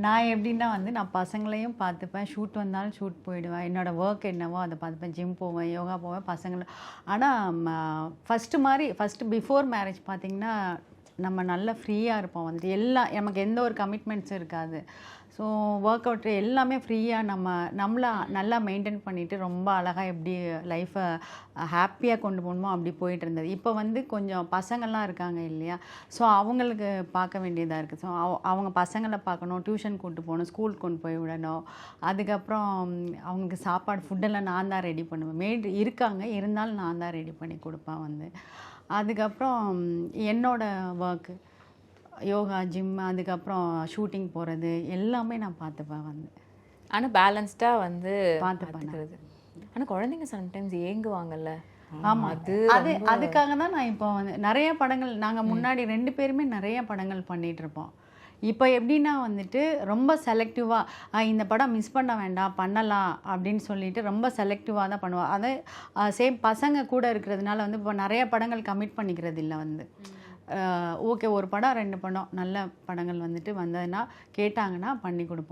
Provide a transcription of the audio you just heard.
நான் எப்படின்னா வந்து நான் பசங்களையும் பார்த்துப்பேன், ஷூட் வந்தாலும் ஷூட் போயிடுவேன், என்னோடய ஒர்க் என்னவோ அதை பார்த்துப்பேன், ஜிம் போவேன், யோகா போவேன், பசங்களை. ஆனால் ஃபஸ்ட்டு பிஃபோர் மேரேஜ் பார்த்திங்கன்னா நம்ம நல்லா ஃப்ரீயாக இருப்போம், வந்து எல்லாம் நமக்கு எந்த ஒரு கமிட்மெண்ட்ஸும் இருக்காது. ஸோ ஒர்க் அவுட் எல்லாமே ஃப்ரீயாக நம்மளை நல்லா மெயின்டைன் பண்ணிவிட்டு ரொம்ப அழகாக எப்படி லைஃப்பை ஹாப்பியாக கொண்டு போகணுமோ அப்படி போயிட்டு இருந்தது. இப்போ வந்து கொஞ்சம் பசங்கள்லாம் இருக்காங்க இல்லையா, ஸோ அவங்களுக்கு பார்க்க வேண்டியதாக இருக்குது. ஸோ அவங்க பசங்களை பார்க்கணும், டியூஷன் கூப்பிட்டு போகணும், ஸ்கூலுக்கு கொண்டு போய் விடணும். அதுக்கப்புறம் அவங்களுக்கு சாப்பாடு ஃபுட்டெல்லாம் நான் தான் ரெடி பண்ணுவேன். மேட் இருக்காங்க, இருந்தாலும் நான் தான் ரெடி பண்ணி கொடுப்பேன் வந்து. அதுக்கப்புறம் என்னோடய ஒர்க்கு யோகா, ஜிம், அதுக்கப்புறம் ஷூட்டிங் போகிறது எல்லாமே நான் பார்த்துப்பேன் வந்து. ஆனால் பேலன்ஸ்டாக வந்து பார்த்துப்பேன். ஆனால் குழந்தைங்க சம்டைம்ஸ் ஏங்குவாங்கல்ல. ஆமாம், அதுக்காக தான் நான் இப்போ வந்து நிறைய படங்கள் நாங்கள் முன்னாடி 2 பேருமே நிறைய படங்கள் பண்ணிகிட்ருப்போம். இப்போ எப்படின்னா வந்துட்டு ரொம்ப செலக்டிவாக இந்த படம் மிஸ் பண்ண வேண்டாம், பண்ணலாம் அப்படின்னு சொல்லிட்டு ரொம்ப செலக்டிவாக தான் பண்ணுவோம். அது சேம் பசங்க கூட இருக்கிறதுனால வந்து இப்போ நிறைய படங்கள் கமிட் பண்ணிக்கிறது இல்லை வந்து. ஓகே, ஒரு படம் 2 படம் நல்ல படங்கள் வந்துட்டு வந்ததுன்னா கேட்டாங்கன்னா பண்ணி கொடுப்போம்.